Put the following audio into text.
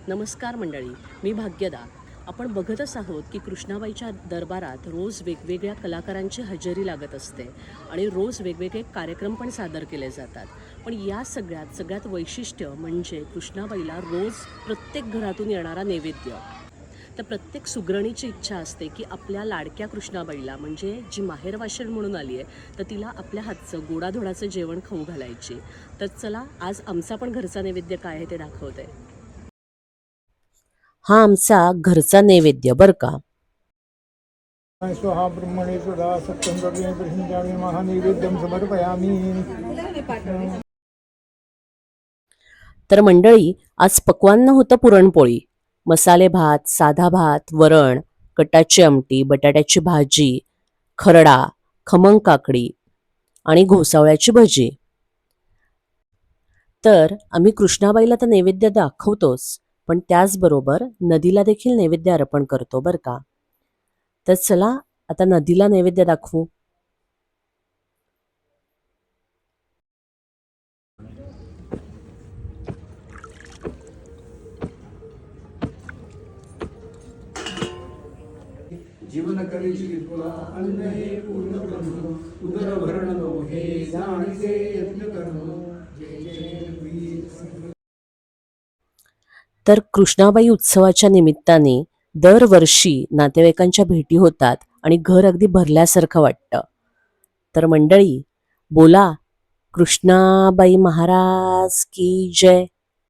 नमस्कार मंडळी, मी भाग्यदा. आपण बघतच आहोत की कृष्णाबाईच्या दरबारात रोज वेगवेगळ्या कलाकारांची हजेरी लागत असते आणि रोज वेगवेगळे कार्यक्रम पण सादर केले जातात. पण या सगळ्यात वैशिष्ट्य म्हणजे कृष्णाबाईला रोज प्रत्येक घरातून येणारा नैवेद्य. तर प्रत्येक सुगरणीची इच्छा असते की आपल्या लाडक्या कृष्णाबाईला म्हणजे जी माहेरवाशीण म्हणून आली आहे तर तिला आपल्या हातचं गोडाधोडाचं जेवण खाऊ घालायची. तर चला आज आमचा पण घरचा नैवेद्य काय आहे ते दाखवते. हा आमचा घरचा नैवेद्य बर का. स्वाहा ब्रह्मणे सुधा सत्यं ब्रह्मे प्रसिद्धामि महानैवेद्यं समर्पयामि. तर मंडळी आज पक्वान्न होतं पुरणपोळी, मसाले भात, साधा भात, वरण, कटाची आमटी, बटाट्याची भाजी, खरडा, खमंग काकडी आणि घोसावळ्याची भजी. तर आम्ही कृष्णाबाईला तर नैवेद्य दाखवतोच, पण त्याचबरोबर नदीला देखील नैवेद्य अर्पण करतो बरं का. तर चला आता नदीला नैवेद्य दाखवू. जीवन करीची तुला अन्न हे पूर्ण ब्रह्म उदर भरण हे जाणीचे यत्न कर्म. जय जय वीर. तर कृष्णाबाई उत्सवाच्या निमित्ताने दरवर्षी नातेवाईकांच्या भेटी होतात आणि घर अगदी भरल्यासारखं वाटतं. तर मंडळी बोला कृष्णाबाई महाराज की जय.